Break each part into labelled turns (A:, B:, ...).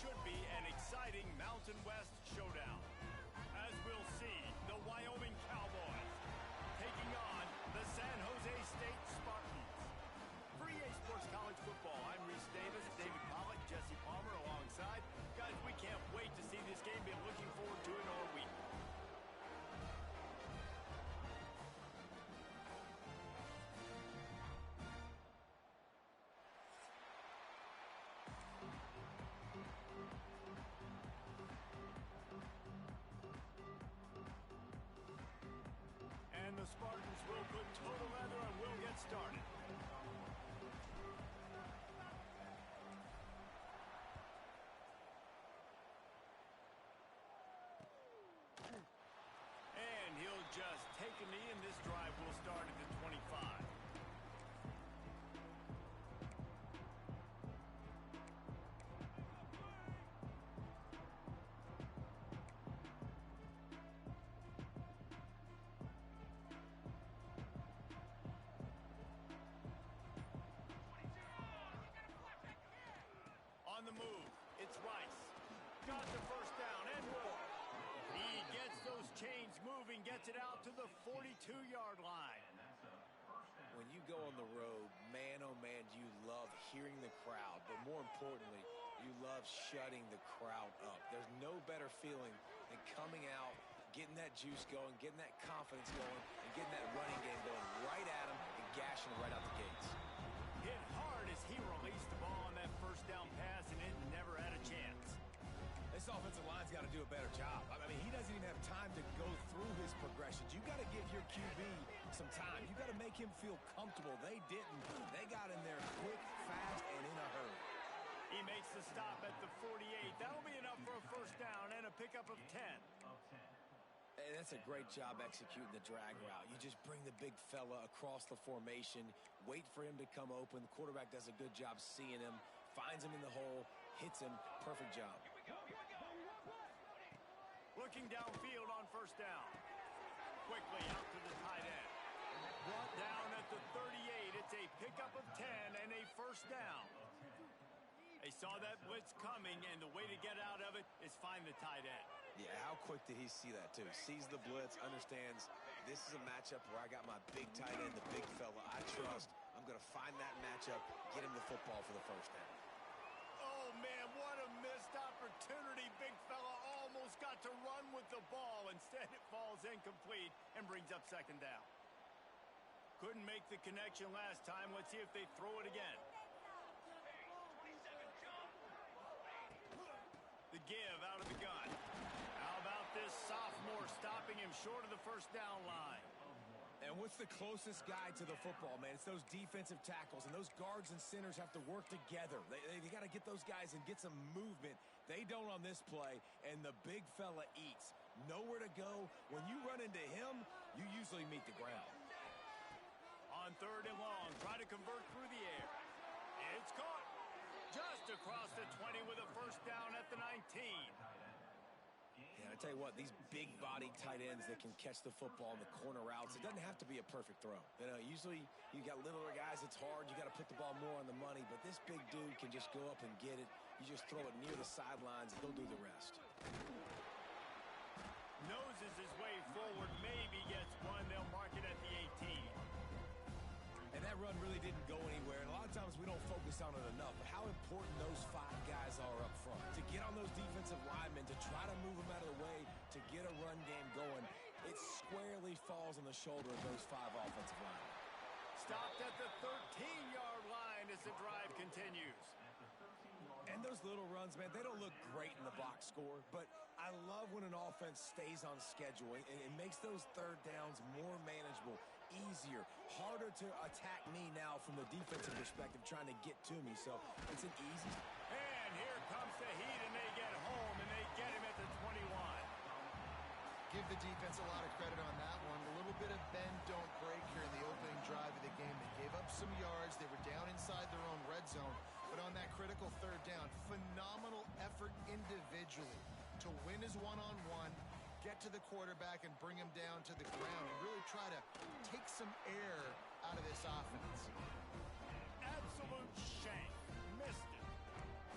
A: should be an exciting Mountain West showdown. As we'll see, the Wyoming Cowboys taking on the San Jose State Spartans. For EA Sports College Football, I'm Reese Davis, David Pollack, Jesse Palmer alongside. Guys, we can't wait to see this game. Been looking forward to it all week. And the Spartans will put total leather and will get started. And he'll just take a knee, and this drive will start at the 25. On the move, it's Rice. Got the first down and more. He gets those chains moving, gets it out to the 42-yard line.
B: When you go on the road, man, oh man, do you love hearing the crowd. But more importantly, you love shutting the crowd up. There's no better feeling than coming out, getting that juice going, getting that confidence going, and getting that running game going right at them and gashing them right out the gates.
A: Hit hard as he released the ball on that first down pass, and it never had a chance.
B: This offensive line's got to do a better job. I mean, he doesn't even have time to go through his progressions. You got to give your QB some time. You got to make him feel comfortable. They didn't. They got in there quick, fast, and in a hurry.
A: He makes the stop at the 48. That'll be enough for a first down and a pickup of 10.
B: And that's a great job executing the drag route. You just bring the big fella across the formation, wait for him to come open. The quarterback does a good job seeing him, finds him in the hole, hits him. Perfect job.
A: Looking downfield on first down. Quickly out to the tight end. Brought down at the 38. It's a pickup of 10 and a first down. They saw that blitz coming, and the way to get out of it is find the tight end.
B: Yeah, how quick did he see that, too? Sees the blitz, understands this is a matchup where I got my big tight end, the big fella I trust. I'm going to find that matchup, get him the football for the first down.
A: Oh, man, what a missed opportunity. Big fella almost got to run with the ball. Instead, it falls incomplete and brings up second down. Couldn't make the connection last time. Let's see if they throw it again. The give out of the gun. How about this sophomore stopping him short of the first down line?
B: And what's the closest guy to the football, man? It's those defensive tackles, and those guards and centers have to work together. They got to get those guys and get some movement. They don't on this play, and the big fella eats. Nowhere to go. When you run into him, you usually meet the ground.
A: On third and long, try to convert through the air. It's caught. Just across the 20 with a first down at the 19.
B: Yeah, I tell you what, these big-bodied tight ends that can catch the football in the corner routes, it doesn't have to be a perfect throw. You know, usually you got littler guys, it's hard. You got to put the ball more on the money, but this big dude can just go up and get it. You just throw it near the sidelines, and he'll do the rest.
A: Noses his way forward, maybe gets one. They'll mark it at the 18.
B: And that run really didn't go anywhere. And a lot of times we don't focus on it enough. But how important those five guys are up front. To get on those defensive linemen, to try to move them out of the way, to get a run game going, it squarely falls on the shoulder of those five offensive linemen.
A: Stopped at the 13-yard line as the drive continues.
B: And those little runs, man, they don't look great in the box score, but I love when an offense stays on schedule and it makes those third downs more manageable, easier, harder to attack me now from the defensive perspective trying to get to me, so it's an easy.
A: And here comes the heat, and they get home, and they get him at the 21.
C: Give the defense a lot of credit on that one. A little bit of bend, don't break here in the opening drive of the game. They gave up some yards. They were down inside their own red zone. But on that critical third down, phenomenal effort individually to win his one-on-one, get to the quarterback and bring him down to the ground and really try to take some air out of this offense.
A: Absolute shank. Missed it.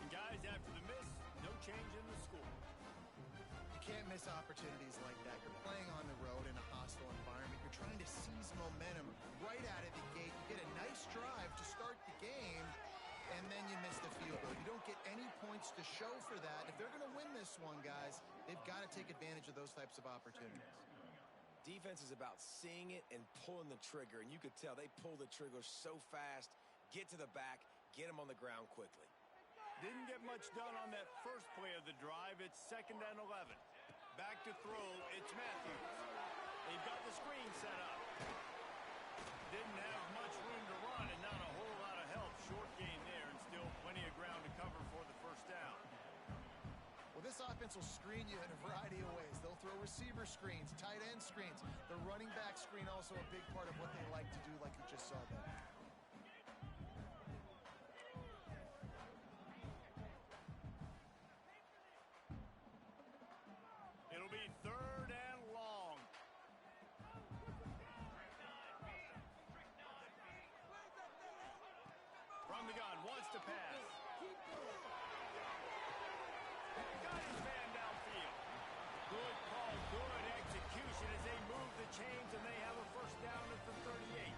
A: And guys, after the miss, no chance.
C: can't miss opportunities like that. You're playing on the road in a hostile environment. You're trying to seize momentum right out of the gate. You get a nice drive to start the game, and then you miss the field goal. You don't get any points to show for that. If they're going to win this one, guys, they've got to take advantage of those types of opportunities.
B: Defense is about seeing it and pulling the trigger, and you could tell they pull the trigger so fast, get to the back, get them on the ground quickly.
A: Didn't get much done on that first play of the drive. It's 2nd and 11. Back to throw, it's Matthews. They've got the screen set up. Didn't have much room to run and not a whole lot of help. Short gain there and still plenty of ground to cover for the first down.
C: Well, this offense will screen you in a variety of ways. They'll throw receiver screens, tight end screens. The running back screen also a big part of what they like to do, like you just saw there.
A: It'll be 3rd and long. From the gun, wants to pass. Got his man downfield. Good call, good execution as they move the chains and they have a first down at the 38.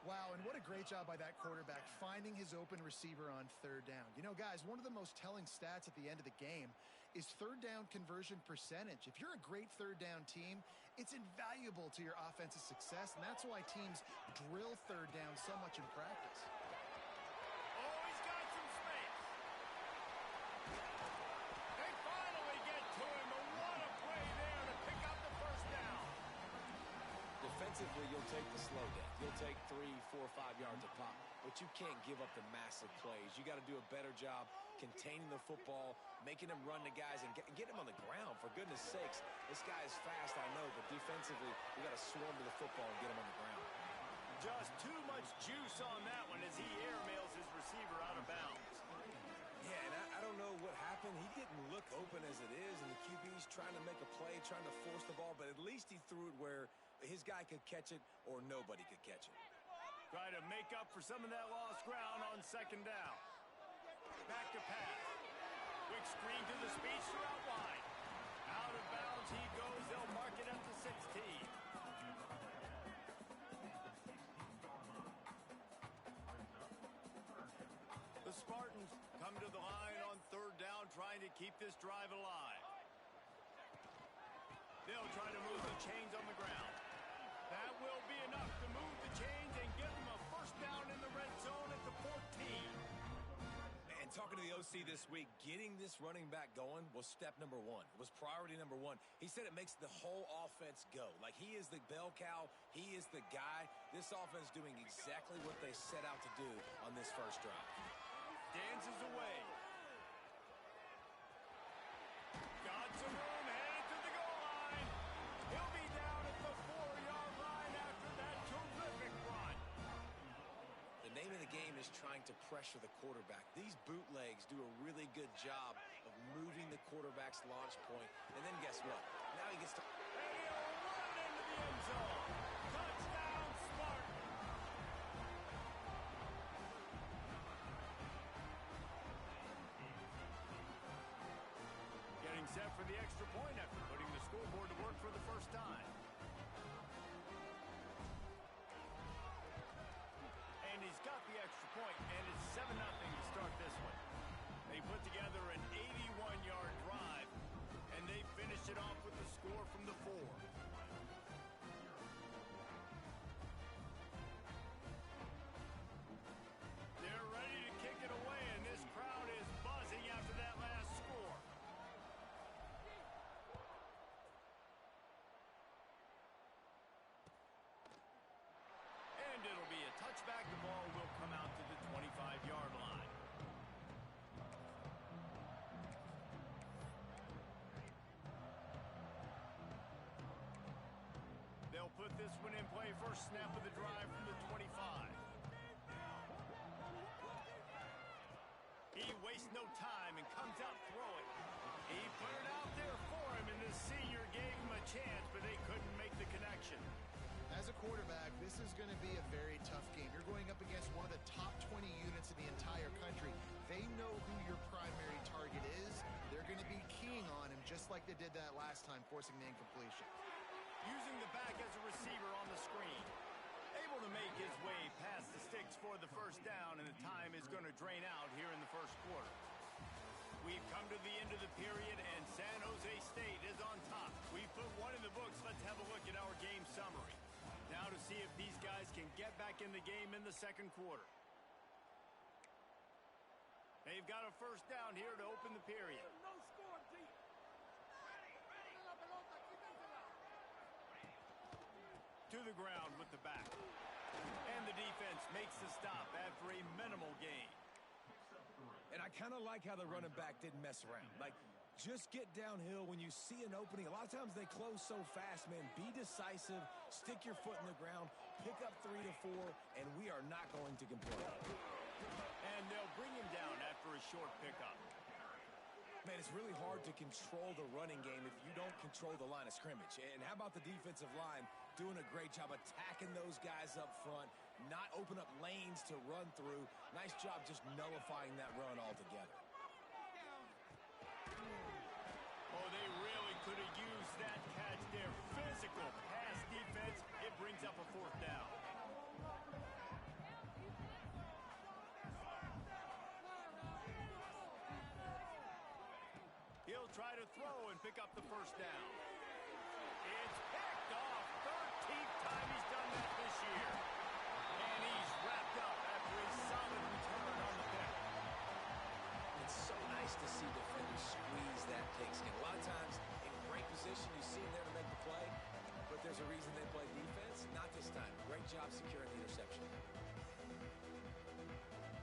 C: Wow, and what a great job by that quarterback finding his open receiver on 3rd down. You know, guys, one of the most telling stats at the end of the game is 3rd down conversion percentage. If you're a great 3rd down team, it's invaluable to your offensive success, and that's why teams drill 3rd down so much in practice.
A: Oh, he's got some space. They finally get to him, but what a play there to pick up the first down.
B: Defensively, you'll take the slow down. You'll take 3, 4, 5 yards a pop, but you can't give up the massive plays. You got to do a better job containing the football, making them run to guys, and get him on the ground. For goodness sakes, this guy is fast, I know, but defensively, we got to swarm to the football and get him on the ground.
A: Just too much juice on that one as he airmails his receiver out of bounds.
B: Yeah, and I don't know what happened. He didn't look open as it is, and the QB's trying to make a play, trying to force the ball, but at least he threw it where his guy could catch it or nobody could catch it.
A: Try to make up for some of that lost ground on 2nd down. Back to pass. Quick screen to the speedster out wide. Out of bounds he goes. They'll mark it at the 16. The Spartans come to the line on 3rd down, trying to keep this drive alive. They'll try to move the chains on the ground. That will be enough to move the chains and give them a first down in the red zone at the 14.
B: And talking to the OC this week, getting this running back going was step number 1. It was priority number 1. He said it makes the whole offense go. Like, he is the bell cow. He is the guy. This offense doing exactly what they set out to do on this first drive.
A: Dances away. Got some room, headed to the goal line. He'll be down at the 4-yard line after that terrific run.
B: The name of the game is trying to pressure the quarterback. These bootlegs do a really good job of moving the quarterback's launch point. And then guess what? Now he gets to...
A: And he'll run into the end zone. Touchdown, Spartans. Getting set for the extra point after putting the scoreboard to work for the first time. And he's got the extra point, and it's 7-0 to start this one. They put together an 81-yard drive, and they finished it off with the score from the 4. They're ready to kick it away, and this crowd is buzzing after that last score. And it'll be a touchback. The ball will come out to the 25-yard line. They'll put this one in play. First snap of the drive from the 25. He wastes no time and comes out throwing. He put it out there for him, and the senior gave him a chance, but they couldn't make the connection.
C: As a quarterback, this is going to be a very tough game. You're going up against one of the top 20 units in the entire country. They know who your primary target is. They're going to be keying on him just like they did that last time, forcing the incompletion.
A: Using the back as a receiver on the screen. Able to make his way past the sticks for the first down, and the time is going to drain out here in the first quarter. We've come to the end of the period, and San Jose State is on top. We've put one in the books. Let's have a look at our game summary. Now to see if these guys can get back in the game in the second quarter. They've got a first down here to open the period. To the ground with the back. And the defense makes the stop after a minimal gain.
B: And I kind of like how the running back didn't mess around. Like, just get downhill when you see an opening. A lot of times they close so fast, man. Be decisive, stick your foot in the ground, pick up 3 to 4, and we are not going to complain.
A: And they'll bring him down after a short pickup.
B: Man, it's really hard to control the running game if you don't control the line of scrimmage. And how about the defensive line doing a great job attacking those guys up front, not open up lanes to run through. Nice job just nullifying that run altogether.
A: Oh, they really could have used that catch there. Physical pass defense. It brings up a fourth down. He'll try to throw and pick up the first down. It's picked off. 13th time he's done that this year. And he's wrapped up after a solid return on the pick.
B: It's so nice to see defenders squeeze that pick skin. A lot of times, in great position, you see him there to make the play, but there's a reason they play defense. Not this time. Great job securing the interception.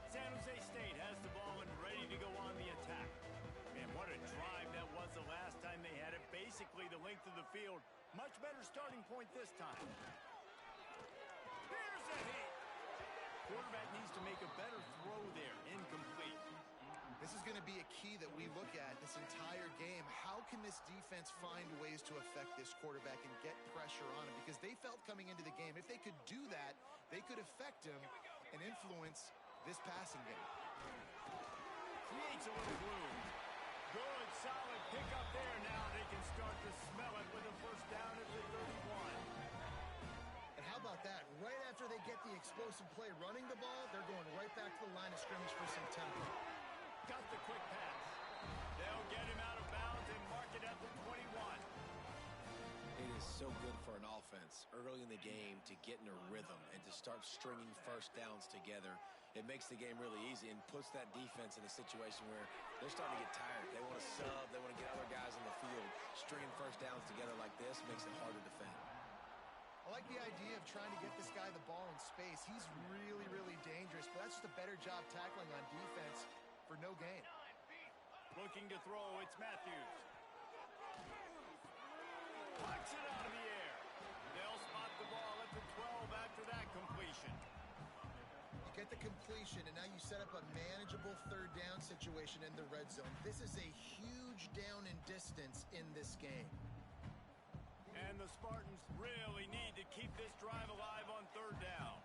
A: San Jose State has the ball and ready to go on the attack. Man, what a drive that was the last time they had it. Basically the length of the field. Much better starting point this time. Here's a hit. Quarterback needs to make a better throw there. Incomplete.
C: This is going to be a key that we look at this entire game. How can this defense find ways to affect this quarterback and get pressure on him? Because they felt coming into the game, if they could do that, they could affect him and influence this passing game.
A: Creates a little room. Good, solid pickup there. Now they can start to smell it with a first down at the 31.
C: And how about that? Right after they get the explosive play running the ball, they're going right back to the line of scrimmage for some tempo.
A: Got the quick pass. They'll get him out of bounds and mark it at the 21.
B: It is so good for an offense early in the game to get in a rhythm and to start stringing first downs together. It makes the game really easy and puts that defense in a situation where they're starting to get tired. They want to sub. They want to get other guys on the field. Stringing first downs together like this makes it hard to defend.
C: I like the idea of trying to get this guy the ball in space. He's really, really dangerous, but that's just a better job tackling on defense for no gain.
A: Looking to throw, it's Matthews. Flicks it out of the air. They'll spot the ball at the 12 after that completion.
C: You get the completion, and now you set up a manageable third down situation in the red zone. This is a huge down in distance in this game.
A: And the Spartans really need to keep this drive alive on third down.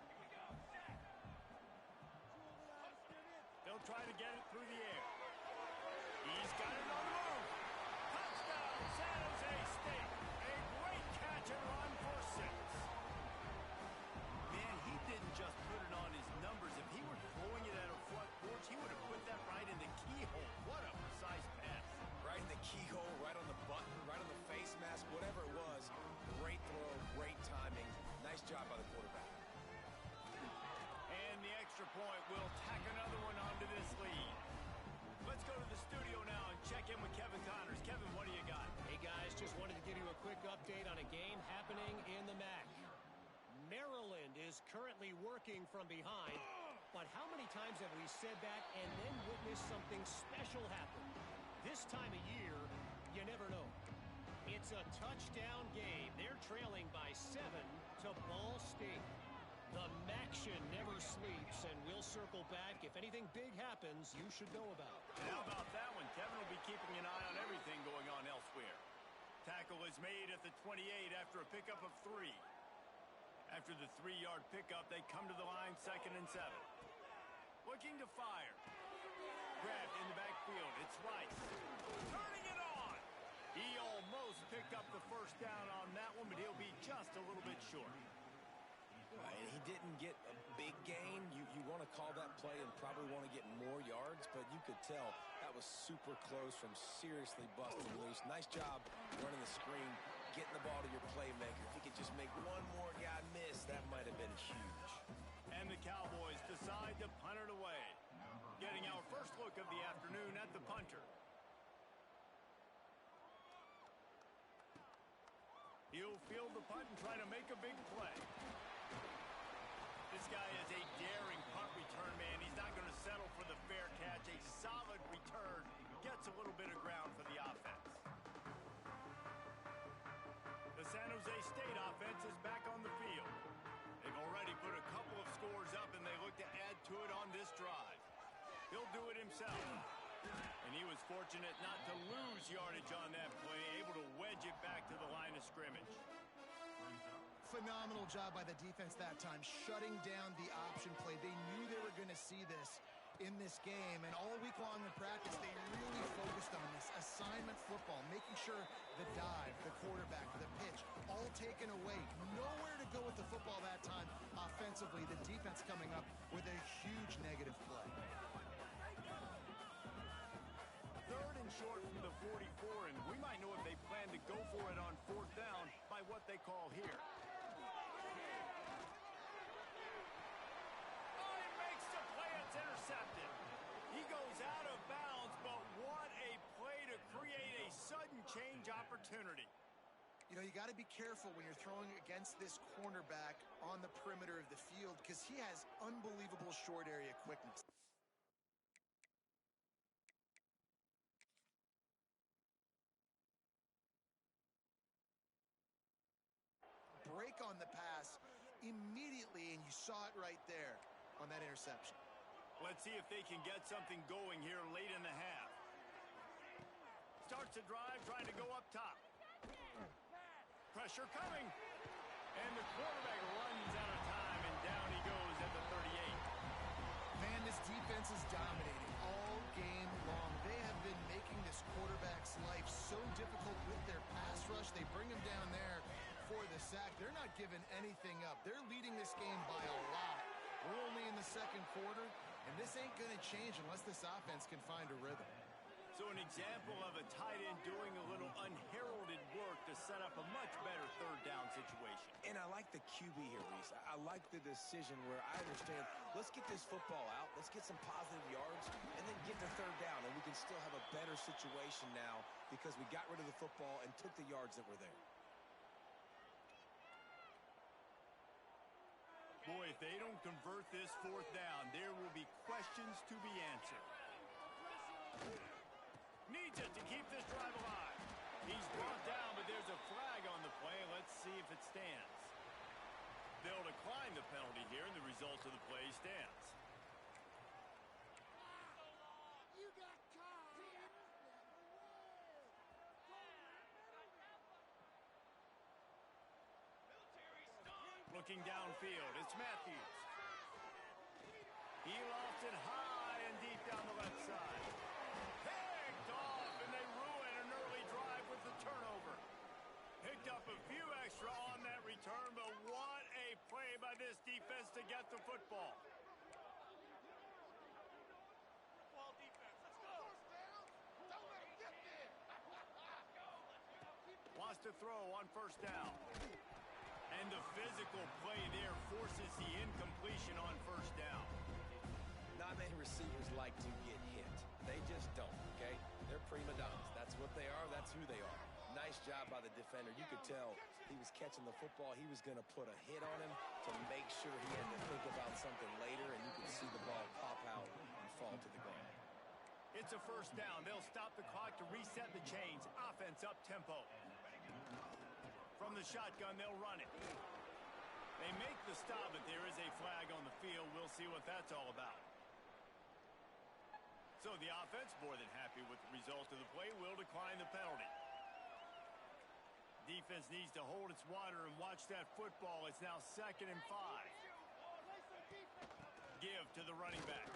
A: They'll try to get it through the air. He's got it on the move. Touchdown, San Jose State. A great catch and run for 6. Man, he didn't just put it on his numbers. If he were throwing it at a front porch, he would have put that right in the keyhole. What a precise pass.
B: Right in the keyhole, right on the button, right on the face mask, whatever it was. Great throw, great timing. Nice job by the quarterback.
A: And the extra point will tack another one onto this lead. Let's go to the studio now and check in with Kevin Connors. Kevin, what do you got?
D: Hey, guys, just wanted to give you a quick update on a game happening in the MAC. Maryland is currently working from behind, but how many times have we said that and then witnessed something special happen? This time of year, you never know. It's a touchdown game. They're trailing by 7 to Ball State. The MACtion never sleeps, and we'll circle back. If anything big happens, you should know about it.
A: How about that one? Kevin will be keeping an eye on everything going on elsewhere. Tackle is made at the 28 after a pickup of 3. After the 3-yard pickup, they come to the line 2nd and 7. Looking to fire. Grabbed in the backfield. It's Rice. Turning it on. He almost picked up the first down on that one, but he'll be just a little bit short.
B: And he didn't get a big gain. You want to call that play and probably want to get more yards, but you could tell that was super close from seriously busting loose. Nice job running the screen, getting the ball to your playmaker. If he could just make one more guy miss, that might have been huge.
A: And the Cowboys decide to punt it away. Getting our first look of the afternoon at the punter. He'll field the punt and try to make a big play. This guy is a daring punt return man. He's not going to settle for the fair catch. A solid return gets a little bit of ground for the offense. The San Jose State offense is back on the field. They've already put a couple of scores up, and they look to add to it on this drive. He'll do it himself. And he was fortunate not to lose yardage on that play, able to wedge it back to the line of scrimmage.
C: Phenomenal job by the defense that time, shutting down the option play. They knew they were going to see this in this game, and all week long in practice, they really focused on this assignment football, making sure the dive, the quarterback, the pitch, all taken away. Nowhere to go with the football that time offensively. The defense coming up with a huge negative play.
A: Third and short from the 44, and we might know if they plan to go for it on fourth down by what they call here. Oh, he makes the play. It's intercepted. He goes out of bounds, but what a play to create a sudden change opportunity.
C: You know, you got to be careful when you're throwing against this cornerback on the perimeter of the field because he has unbelievable short area quickness. Break on the pass immediately, and you saw it right there on that interception.
A: Let's see if they can get something going here late in the half. Starts the drive, trying to go up top. Pressure coming. And the quarterback runs out of time, and down he goes at the 38.
C: Man, this defense is dominating all game long. They have been making this quarterback's life so difficult with their pass rush. They bring him down there for the sack. They're not giving anything up. They're leading this game by a lot. We're only in the second quarter, and this ain't going to change unless this offense can find a rhythm.
A: So an example of a tight end doing a little unheralded work to set up a much better third down situation.
B: And I like the QB here, Reese. I like the decision where I understand, let's get this football out, let's get some positive yards, and then get to third down, and we can still have a better situation now because we got rid of the football and took the yards that were there.
A: Boy, if they don't convert this fourth down, there will be questions to be answered. Needs it to keep this drive alive. He's brought down, but there's a flag on the play. Let's see if it stands. They'll decline the penalty here, and the result of the play stands. Looking downfield, it's Matthews. He lofts it high and deep down the left side. Picked off, and they ruin an early drive with the turnover. Picked up a few extra on that return, but what a play by this defense to get the football. Football defense, let's go. Don't let him get there. Wants to throw on first down. And the physical play there forces the incompletion on first down.
B: Not many receivers like to get hit. They just don't, okay? They're prima donnas. That's what they are. That's who they are. Nice job by the defender. You could tell he was catching the football. He was going to put a hit on him to make sure he had to think about something later, and you could see the ball pop out and fall to the ground.
A: It's a first down. They'll stop the clock to reset the chains. Offense up tempo. From the shotgun, they'll run it. They make the stop, but there is a flag on the field. We'll see what that's all about. So the offense, more than happy with the result of the play, will decline the penalty. Defense needs to hold its water and watch that football. It's now 2nd and 5. Give to the running back.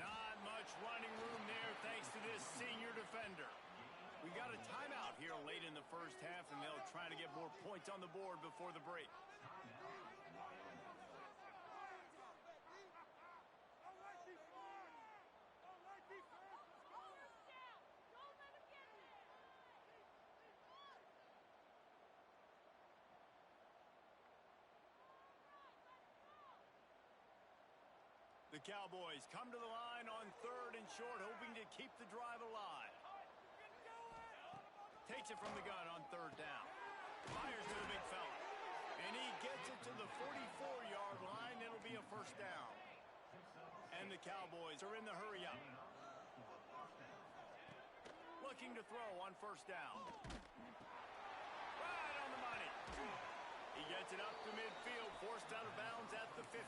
A: Not much running room there thanks to this senior defender. We got a timeout here late in the first half, and they'll try to get more points on the board before the break. The Cowboys come to the line on 3rd and short, hoping to keep the drive alive. Takes it from the gun on 3rd down. Fires to the big fella. And he gets it to the 44-yard line. It'll be a first down. And the Cowboys are in the hurry up. Looking to throw on 1st down. Right on the money. He gets it up to midfield, forced out of bounds at the 50.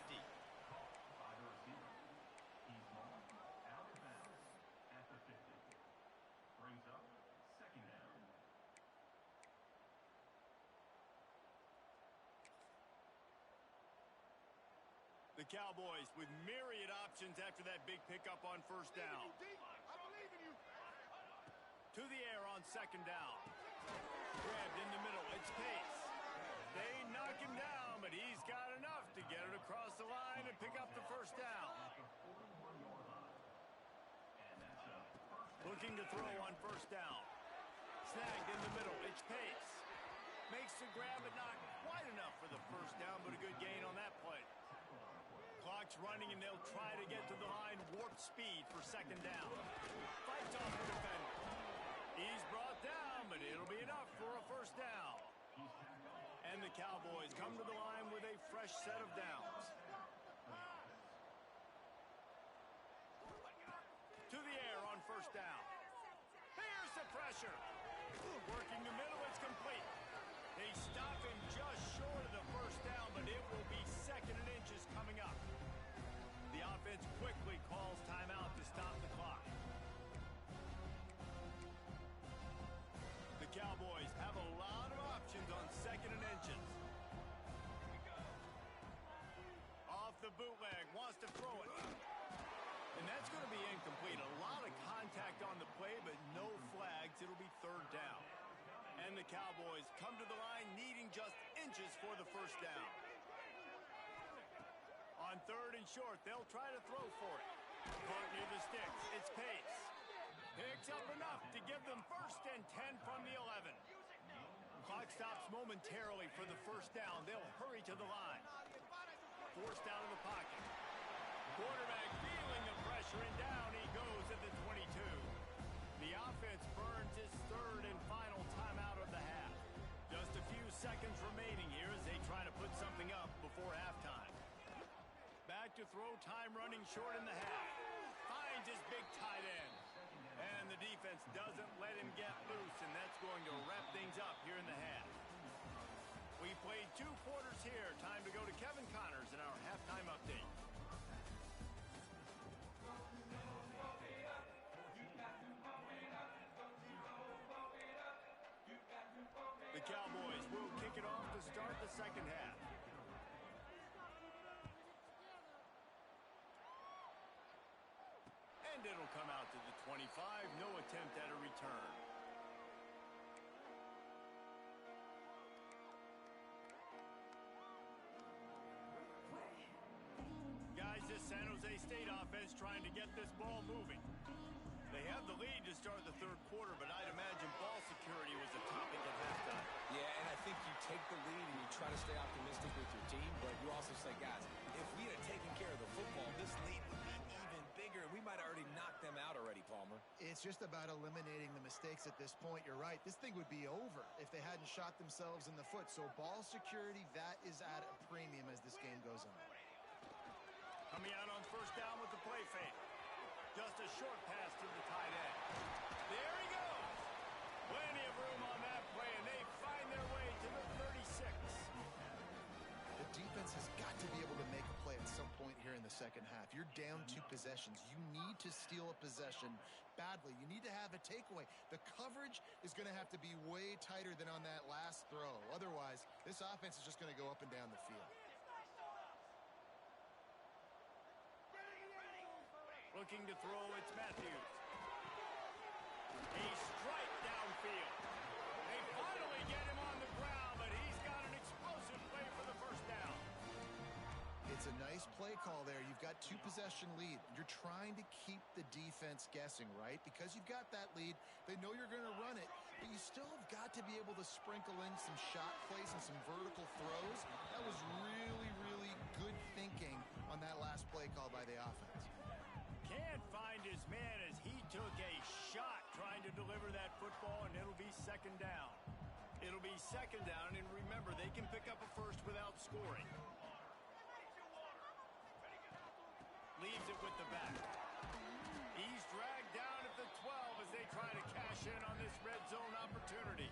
A: The Cowboys with myriad options after that big pickup on 1st down. To the air on 2nd down. Grabbed in the middle. It's Pace. They knock him down, but he's got enough to get it across the line and pick up the 1st down. Looking to throw on 1st down. Snagged in the middle. It's Pace. Makes the grab, but not quite enough for the 1st down, but a good gain on that play. Clock's running, and they'll try to get to the line. Warp speed for 2nd down. Fights off the defender. He's brought down, but it'll be enough for a 1st down. And the Cowboys come to the line with a fresh set of downs. To the air on 1st down. Here's the pressure. Working the middle, it's complete. They stop him just short of the 1st down, but it will be 2nd and inches coming up. The offense quickly calls timeout to stop the clock. The Cowboys have a lot of options on 2nd and inches. Off the bootleg, wants to throw it. And that's going to be incomplete. A lot of contact on the play, but no flags. It'll be 3rd down. And the Cowboys come to the line needing just inches for the 1st down. On 3rd and short, they'll try to throw for it. Caught near the sticks. It's Pace. Picks up enough to give them 1st and 10 from the 11. Clock stops momentarily for the 1st down. They'll hurry to the line. Forced out of the pocket. Quarterback feeling the pressure, and down he goes at the 22. The offense burns his 3rd and final timeout of the half. Just a few seconds remaining here as they try to put something up before halftime. Back to throw, time running short in the half. Finds his big tight end. And the defense doesn't let him get loose, and that's going to wrap things up here in the half. We played 2 quarters here. Time to go to Kevin Connors in our halftime update. The Cowboys will kick it off to start the 2nd half. And it'll come out to the 25. No attempt at a return. Guys, this San Jose State offense trying to get this ball moving. They have the lead to start the 3rd quarter, but I'd imagine ball security was a topic at halftime.
B: Yeah, and I think you take the lead and you try to stay optimistic with your team, but you also say, guys, if we had taken care of the football, this lead would be even bigger, and we might have already knocked them out already, Palmer.
C: It's just about eliminating the mistakes at this point. You're right. This thing would be over if they hadn't shot themselves in the foot. So ball security, that is at a premium as this game goes on.
A: Coming out on 1st down with the play fake. Just a short pass to the tight end. There he goes. Plenty of room on that play, and they find their way to the 36.
C: The defense has got to be able to make a play at some point here in the 2nd half. You're down 2 possessions. You need to steal a possession badly. You need to have a takeaway. The coverage is going to have to be way tighter than on that last throw. Otherwise, this offense is just going to go up and down the field.
A: Looking to throw, it's Matthews. A strike down field. They finally get him on the ground, but he's got an explosive play for the first down.
C: It's a nice play call there. You've got 2-possession lead. You're trying to keep the defense guessing, right? Because you've got that lead, they know you're going to run it, but you still have got to be able to sprinkle in some shot plays and some vertical throws. That was really, really good thinking on that last play call by the offense.
A: Can't find his man as he took a shot trying to deliver that football, and it'll be second down. It'll be second down, and remember, they can pick up a first without scoring. Leaves it with the back. He's dragged down at the 12 as they try to cash in on this red zone opportunity.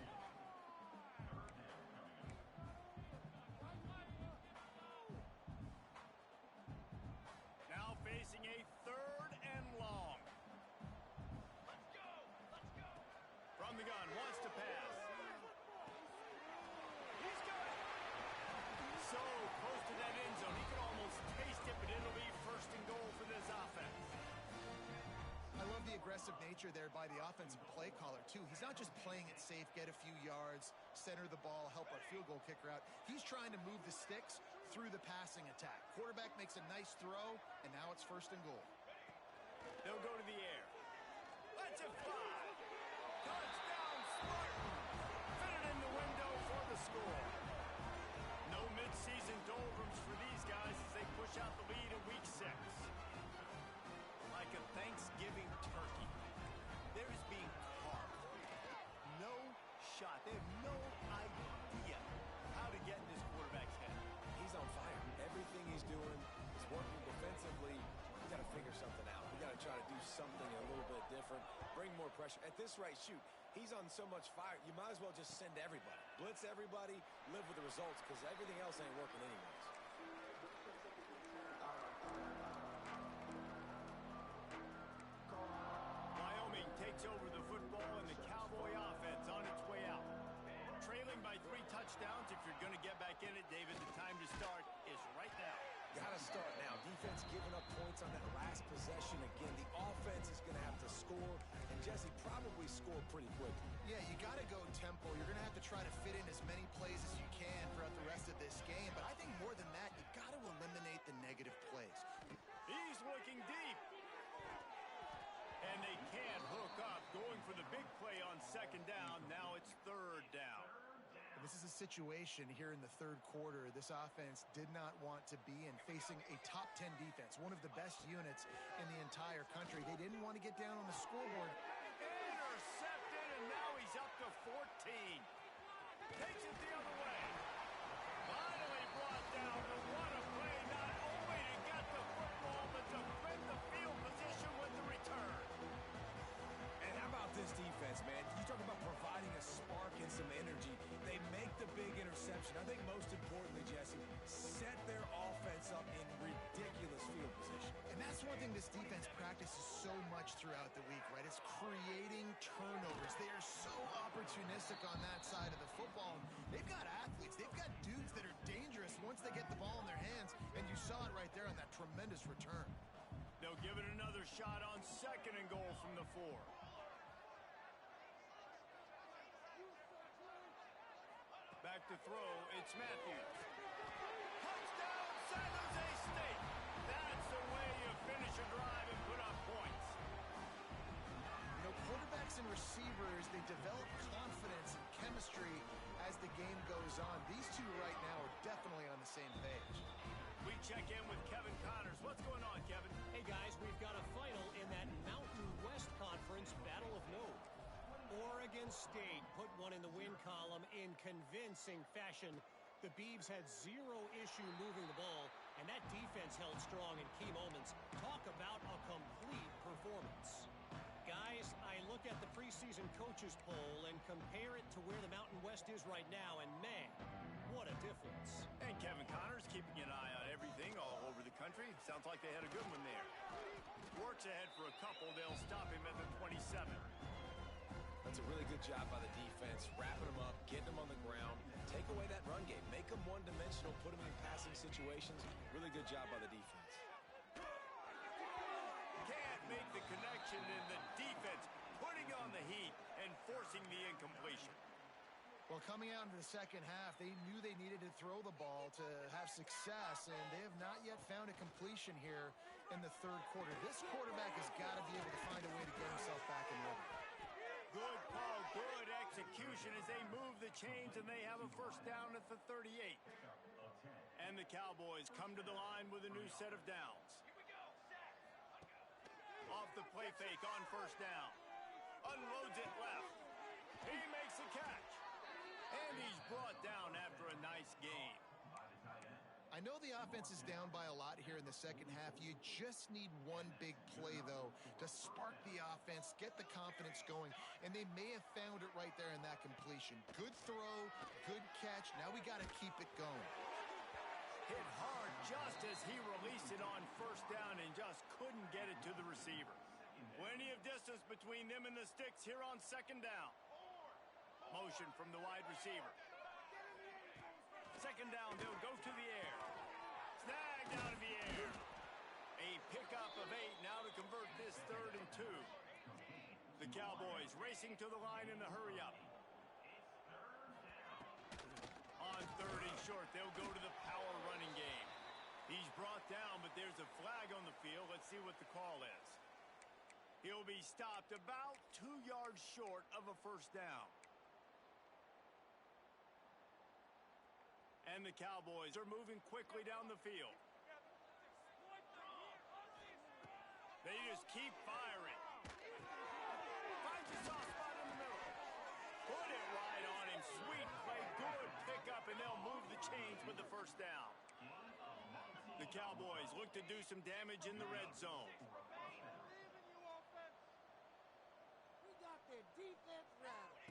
A: Now facing a third and long. Let's go! Let's go! From the gun, wants to pass. He's got it! So close to that end zone, he could almost taste it, but it'll be first and goal for this offense.
C: I love the aggressive nature there by the offensive play caller, too. He's not just playing it safe, get a few yards, center the ball, help our field goal kicker out. He's trying to move the sticks through the passing attack. Quarterback makes a nice throw, and now it's first and goal.
A: They'll go to the air. Let's it fly. Touchdown, Spartans. Fit it in the window for the score. No midseason doldrums for these guys as they push out the lead in week 6. Like a Thanksgiving turkey, there is being carved. No shot. They have no idea how to get in this quarterback's head.
B: He's on fire. Everything he's doing is working defensively. We got to figure something out. We got to try to do something a little bit different, bring more pressure. At this rate, shoot, he's on so much fire, you might as well just send everybody. Blitz everybody, live with the results, because everything else ain't working anyways.
A: Wyoming takes over the football, and the Cowboy offense on its way out. Trailing by 3 touchdowns. If you're going to get back in it, David, the time to start is right now.
B: Got to start now. Defense giving up points on that last possession again. The offense is going to have to score, and Jesse probably score pretty quick.
C: Yeah, you got to go tempo. You're going to have to try to fit in as many plays as you can throughout the rest of this game. But I think more than that, you've got to eliminate the negative plays.
A: He's looking deep. And they can't hook up. Going for the big play on second down. Now it's third down.
C: This is a situation here in the third quarter this offense did not want to be in, facing a top 10 defense, one of the best units in the entire country. They didn't want to get down on the scoreboard.
A: Intercepted, and now he's up to 14. Takes it the other way. Finally brought down, but what a play, not only to get the football, but to win the field position with the return.
B: And how about this defense, man? You talk about providing a spark and some energy. They make the big interception. I think most importantly, Jesse, set their offense up in ridiculous field position.
C: And that's one thing this defense practices so much throughout the week, right? It's creating turnovers. They are so opportunistic on that side of the football. They've got athletes. They've got dudes that are dangerous once they get the ball in their hands. And you saw it right there on that tremendous return.
A: They'll give it another shot on second and goal from the 4. Back to throw, it's Matthews. Touchdown, San Jose State. That's the way you finish a drive and put up points.
C: You know, quarterbacks and receivers, they develop confidence and chemistry as the game goes on. These two right now are definitely on the same page.
A: We check in with Kevin Connors. What's going on, Kevin?
D: Hey, guys, we've got a final in that Mountain West Conference Battle of Note. Oregon State put one in the win column in convincing fashion. The Beavs had zero issue moving the ball, and that defense held strong in key moments. Talk about a complete performance. Guys, I look at the preseason coaches poll and compare it to where the Mountain West is right now, and man, what a difference.
A: And Kevin Connors keeping an eye on everything all over the country. Sounds like they had a good one there. Works ahead for a couple. They'll stop him at the 27.
B: That's a really good job by the defense, wrapping them up, getting them on the ground, take away that run game, make them one-dimensional, put them in passing situations. Really good job by the defense.
A: Can't make the connection, in the defense putting on the heat, and forcing the incompletion.
C: Well, coming out into the second half, they knew they needed to throw the ball to have success, and they have not yet found a completion here in the third quarter. This quarterback has got to be able to find a way to get himself back in rhythm.
A: Good call, good execution as they move the chains, and they have a first down at the 38. And the Cowboys come to the line with a new set of downs. Off the play fake on first down. Unloads it left. He makes the catch. And he's brought down after a nice game.
C: I know the offense is down by a lot here in the second half. You just need one big play, though, to spark the offense, get the confidence going, and they may have found it right there in that completion. Good throw, good catch. Now we got to keep it going.
A: Hit hard just as he released it on first down and just couldn't get it to the receiver. Plenty of distance between them and the sticks here on second down. Motion from the wide receiver. Second down, they'll go to the air. Snagged out of the air. A pickup of 8 now to convert this 3rd and 2. The Cowboys racing to the line in the hurry-up. On 3rd and short, they'll go to the power running game. He's brought down, but there's a flag on the field. Let's see what the call is. He'll be stopped about 2 yards short of a first down. And the Cowboys are moving quickly down the field. They just keep firing. Finds a soft spot in the middle. Put it right on him. Sweet play. Good pickup, and they'll move the chains with the first down. The Cowboys look to do some damage in the red zone.
E: We got their defense rattled.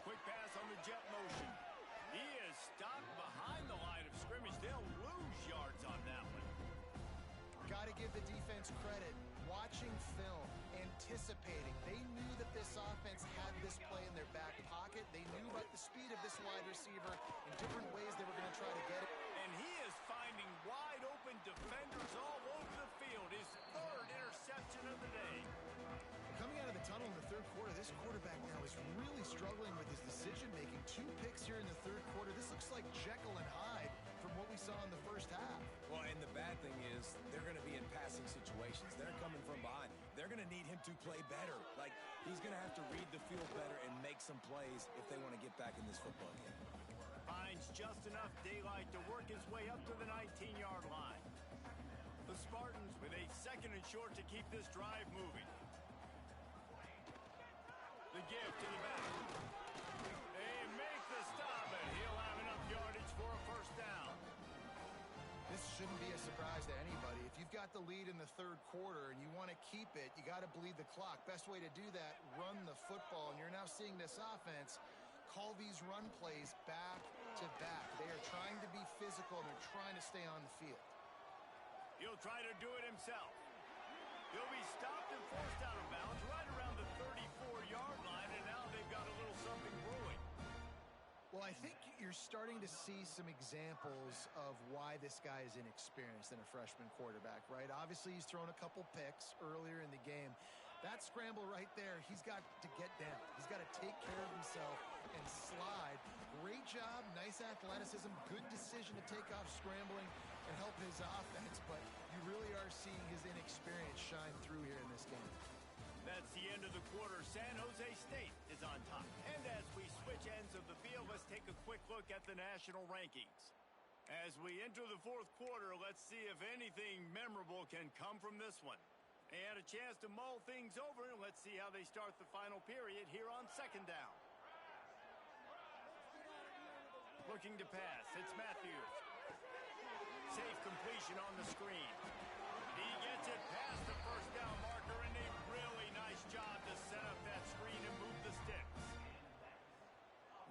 A: Quick pass on the jet motion. He is stopped behind the line of scrimmage. They'll lose yards on that one.
C: Got to give the defense credit. Watching film, anticipating. They knew that this offense had this play in their back pocket. They knew about the speed of this wide receiver in different ways they were going to try to get it.
A: And he is finding wide open defenders all over the field. His 3rd interception of the day.
C: Coming out of the tunnel in the third quarter, this quarterback now is really struggling with his decision-making. 2 picks here in the third quarter. This looks like Jekyll and Hyde from what we saw in the first half.
B: Well, and the bad thing is they're going to be in passing situations. They're coming from behind. They're going to need him to play better. Like, he's going to have to read the field better and make some plays if they want to get back in this football game.
A: Finds just enough daylight to work his way up to the 19-yard line. The Spartans with a 2nd and short to keep this drive moving. The give to the back. They make the stop, and he'll have enough yardage for a first down.
C: This shouldn't be a surprise to anybody. If you've got the lead in the third quarter and you want to keep it, you got to bleed the clock. Best way to do that, run the football. And you're now seeing this offense call these run plays back to back. They are trying to be physical, and they're trying to stay on the field.
A: He'll try to do it himself. He'll be stopped and forced out of bounds right around the 34-yard line, and now they've got a little something brewing.
C: Well, I think you're starting to see some examples of why this guy is inexperienced in a freshman quarterback, right? Obviously, he's thrown a couple picks earlier in the game. That scramble right there, he's got to get down. He's got to take care of himself and slide. Great job, nice athleticism, good decision to take off scrambling and help his offense, but you really are seeing his inexperience shine through here in this game.
A: That's the end of the quarter. San Jose State is on top. And as we switch ends of the field, let's take a quick look at the national rankings. As we enter the fourth quarter, let's see if anything memorable can come from this one. They had a chance to mull things over, and let's see how they start the final period here on second down. Looking to pass, it's Matthews. Safe completion on the screen. He gets it past the first down marker, and a really nice job to set up that screen and move the sticks.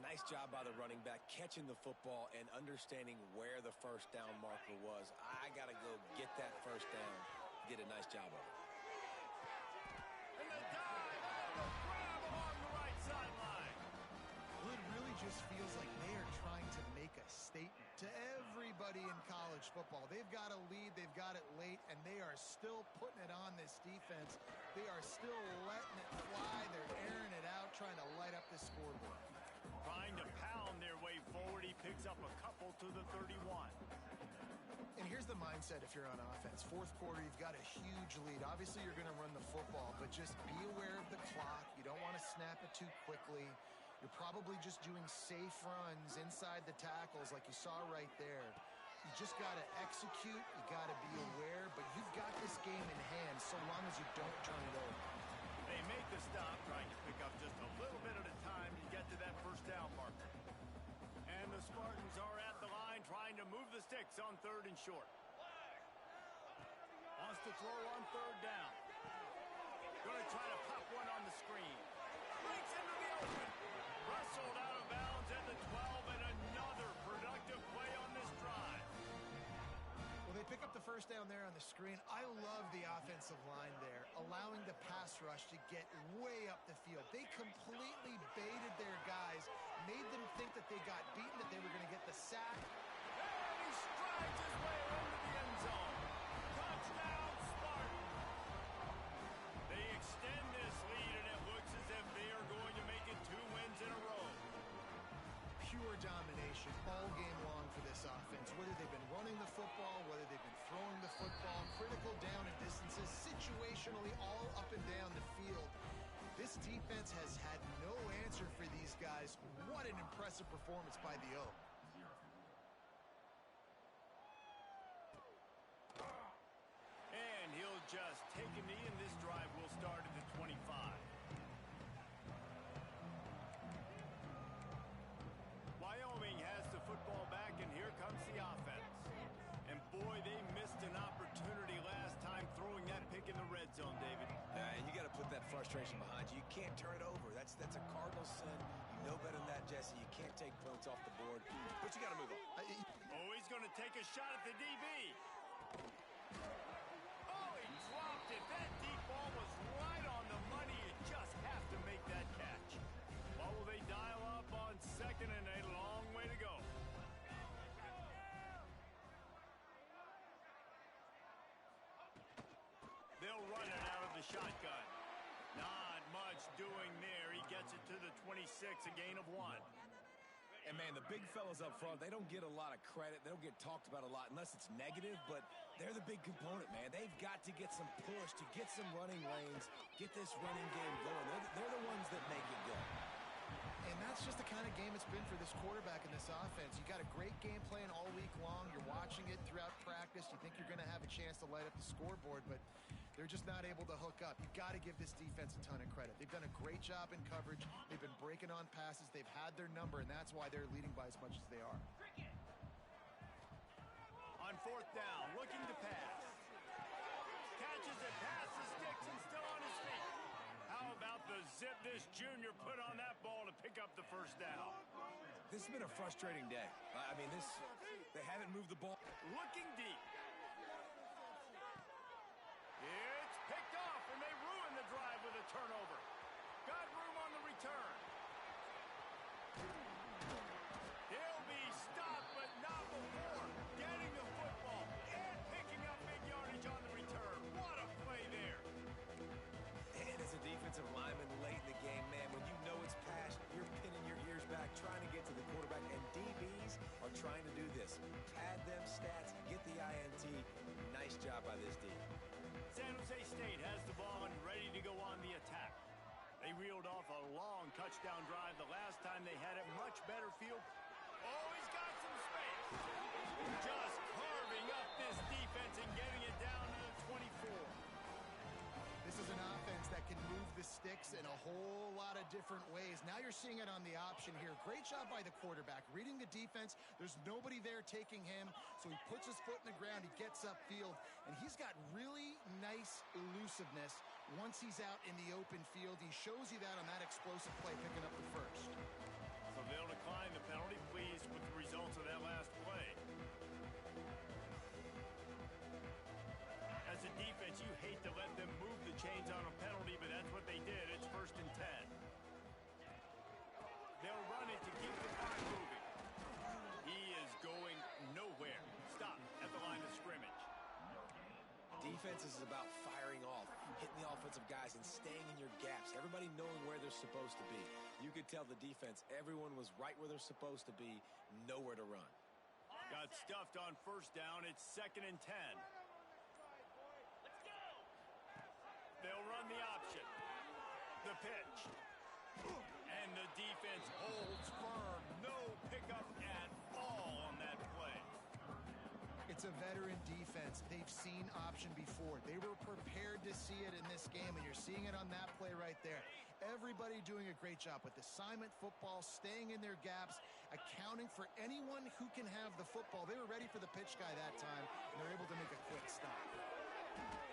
B: Nice job by the running back, catching the football and understanding where the first down marker was. I got to go get that first down. Did a nice job of it.
A: And the dive, the grab along the right sideline.
C: It really just feels like they are trying to make a statement to everybody anybody in college football. They've got a lead, they've got it late, and they are still putting it on this defense. They are still letting it fly. They're airing it out, trying to light up the scoreboard.
A: Trying to pound their way forward. He picks up a couple to the 31.
C: And here's the mindset if you're on offense. Fourth quarter, you've got a huge lead. Obviously, you're going to run the football, but just be aware of the clock. You don't want to snap it too quickly. You're probably just doing safe runs inside the tackles like you saw right there. You just got to execute. You got to be aware, but you've got this game in hand so long as you don't turn it over.
A: They make the stop, trying to pick up just a little bit at a time to get to that first down marker. And the Spartans are at the line trying to move the sticks on 3rd and short. Wants to throw on 3rd down. Going to try to pop one on the screen. Breaks into the open. Wrestled out of bounds at the 12, and another productive play on this drive.
C: Well, they pick up the first down there on the screen. I love the offensive line there, allowing the pass rush to get way up the field. They completely baited their guys, made them think that they got beaten, that they were going to get the sack.
A: And he strides his way into the end zone. Touchdown, Spartans. They extend this lead, and it looks as if they are going to make it 2 wins in a row.
C: Pure domination all game long for this offense. Whether they've been running the football, whether they've been throwing the football, critical down and distances, situationally all up and down the field. This defense has had no answer for these guys. What an impressive performance by the O.
A: And he'll just take a knee, and this drive will start at the 25. Wyoming has the football back, and here comes the offense. And boy, they missed an opportunity last time throwing that pick in the red zone, David.
B: And you got to put that frustration behind you. You can't turn it over. That's a cardinal sin. You know better than that, Jesse. You can't take points off the board, but you got to move on.
A: Oh, he's going to take a shot at the DB. Oh, he dropped it. That deep ball was right on the money. You just have to make that catch. What will they dial up on 2nd and a long way to go? They'll run it out of the shotgun. Not much doing there. He gets it to the 26, a gain of 1.
B: And, man, the big fellas up front, they don't get a lot of credit. They don't get talked about a lot unless it's negative, but they're the big component, man. They've got to get some push, to get some running lanes, get this running game going. They're the ones that make it go.
C: And that's just the kind of game it's been for this quarterback in this offense. You got a great game plan all week long. You're watching it throughout practice. You think you're going to have a chance to light up the scoreboard, but they're just not able to hook up. You've got to give this defense a ton of credit. They've done a great job in coverage. They've been breaking on passes. They've had their number, and that's why they're leading by as much as they are.
A: On 4th down, looking to pass. Catches it past the sticks and still on his feet. How about the zip this junior put on that ball to pick up the first down?
B: This has been a frustrating day. I mean, they haven't moved the ball.
A: Looking deep. It's picked off, and they ruin the drive with a turnover. Got room on the return. He'll be stopped, but not before getting the football and picking up big yardage on the return. What a play there.
B: And as a defensive lineman late in the game, man, when you know it's past, you're pinning your ears back, trying to get to the quarterback, and DBs are trying to do this. Pad them stats, get the INT. Nice job by this D.
A: San Jose State has the ball and ready to go on the attack. They reeled off a long touchdown drive the last time they had it. Much better field. Oh, he's got some space. Just carving up this defense and getting it down to the 24.
C: This is an offense that can move the sticks in a whole lot of different ways. Now you're seeing it on the option here. Great job by the quarterback. Reading the defense. There's nobody there taking him, so he puts his foot in the ground. He gets upfield, and he's got really nice elusiveness once he's out in the open field. He shows you that on that explosive play, picking up the first.
A: So they'll decline the penalty. Pleased with the results of that last play. As a defense, you hate to let them move the chains on a penalty, but that's what they did. It's 1st and 10. They'll run it to keep the clock moving. He is going nowhere.
B: this is about firing off, hitting the offensive guys, and staying in your gaps. Everybody knowing where they're supposed to be. You could tell the defense, everyone was right where they're supposed to be, nowhere to run.
A: Got stuffed on first down. It's 2nd and 10. They'll run the option. The pitch. And the defense holds firm. No pickup at all on that play.
C: It's a veteran defense. They've seen option before. They were prepared to see it in this game, and you're seeing it on that play right there. Everybody doing a great job with assignment football, staying in their gaps, accounting for anyone who can have the football. They were ready for the pitch guy that time, and they're able to make a quick stop.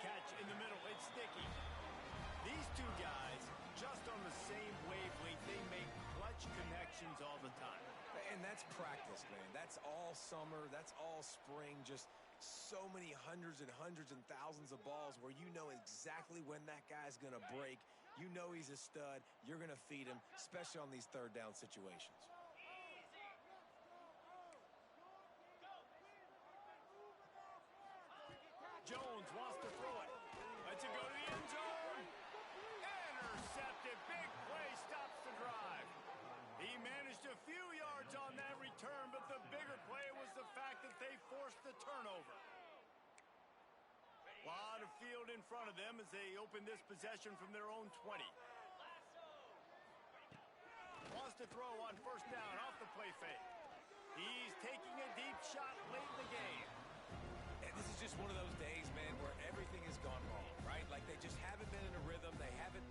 A: Catch in the middle. It's sticky. These two guys, just on the same wavelength, they make clutch connections all the time.
B: And that's practice, man. That's all summer. That's all spring. Just so many hundreds and thousands of balls where you know exactly when that guy's going to break. You know he's a stud. You're going to feed him, especially on these third down situations.
A: Jones wants to throw it. Lets it go to the end zone. Intercepted. Big play stops the drive. He managed a few yards on that return, but the bigger play was the fact that they forced the turnover. A lot of field in front of them as they open this possession from their own 20. Wants to throw on first down off the play fake. He's taking a deep shot late in the game.
B: And this is just one of those days, man, where everything has gone wrong, right? Like they just haven't been in a rhythm. They haven't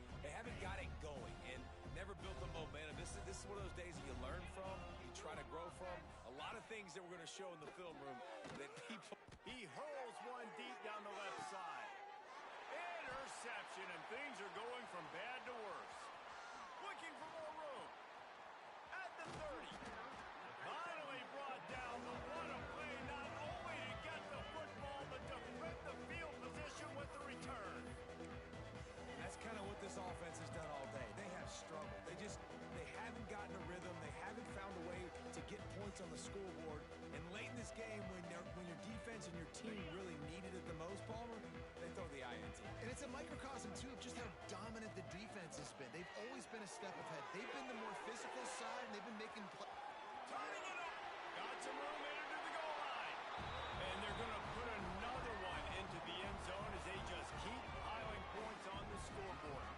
B: got it going and never built the momentum. This is one of those days that you learn from, you try to grow from. A lot of things that we're going to show in the film room that people...
A: He hurls one deep down the left side. Interception, and things are going from bad to worse. Looking for more room. At the 30. Finally brought down the one play, not only to get the football, but to flip the field position with the return.
B: That's kind of what this offense has done all day. They have struggled. They haven't gotten a rhythm. They haven't found a way to get points on the scoreboard. And late in this game, when your defense and your team really needed it the most, Palmer, they throw the INT.
C: And it's a microcosm, too, of just how dominant the defense has been. They've always been a step ahead. They've been the more physical side, and they've been making plays.
A: Turning it up. Got some room into the goal line. And they're going to put another one into the end zone as they just keep piling points on the scoreboard.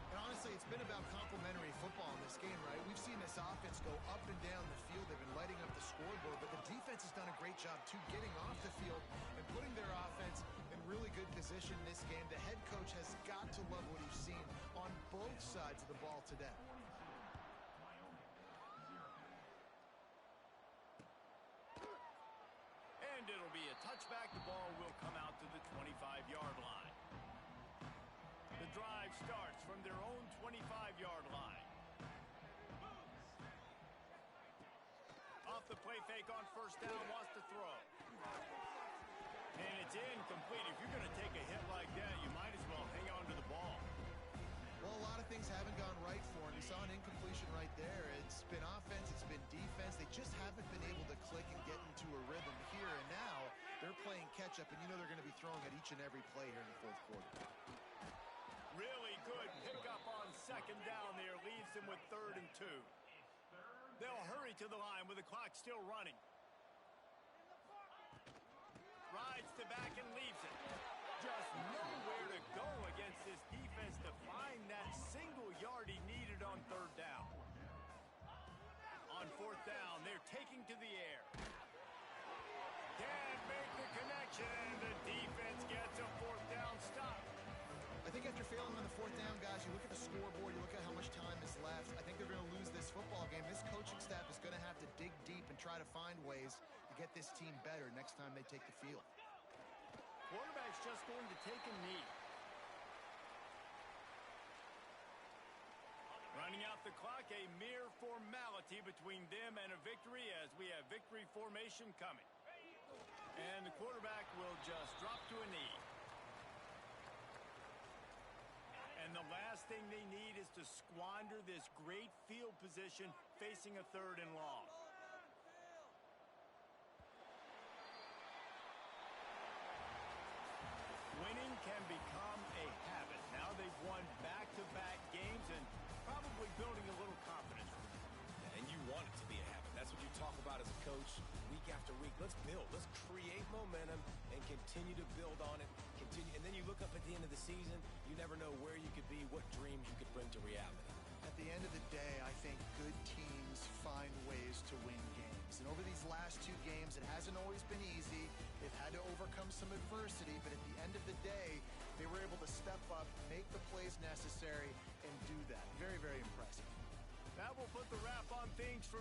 C: And honestly, it's been about complementary football in this game, right? We've seen this offense go up and down the field. They've been lighting up the scoreboard, but the defense has done a great job, too, getting off the field and putting their offense in really good position in this game. The head coach has got to love what he's seen on both sides of the ball today.
A: And it'll be a touchback. The ball will come out to the 25-yard line. The drive starts from their own 25-yard line. Off the play fake on first down, wants to throw. And it's incomplete. If you're going to take a hit like that, you might as well hang on to the ball.
C: Well, a lot of things haven't gone right for him. We saw an incompletion right there. It's been offense, it's been defense. They just haven't been able to click and get into a rhythm here. And now they're playing catch-up, and you know they're going to be throwing at each and every play here in the fourth quarter.
A: Really good pickup on second down there. Leaves them with 3rd and 2. They'll hurry to the line with the clock still running. Rides to back and leaves it. Just nowhere to go against this defense to find that single yard he needed on 3rd down. On 4th down, they're taking to the air. Can't make the connection, and the defense gets a 4th down stop.
C: I think after failing on the 4th down, guys, you look at the scoreboard, you look at how much time is left. I think they're going to lose this football game. This coaching staff is going to have to dig deep and try to find ways to get this team better next time they take the field.
A: Quarterback's just going to take a knee. Running out the clock, a mere formality between them and a victory as we have victory formation coming. And the quarterback will just drop to a knee. And the last thing they need is to squander this great field position facing a 3rd and long. can become a habit. Now they've won back-to-back games and probably building a little confidence.
B: And you want it to be a habit. That's what you talk about as a coach week after week. Let's build. Let's create momentum and continue to build on it. And then you look up at the end of the season, you never know where you could be, what dreams you could bring to reality.
C: At the end of the day, I think good teams find ways to win games. And over these last two games, it hasn't always been easy. They've had to overcome some adversity, but at the end of the day, they were able to step up, make the plays necessary, and do that. Very, very impressive.
A: That will put the wrap on things for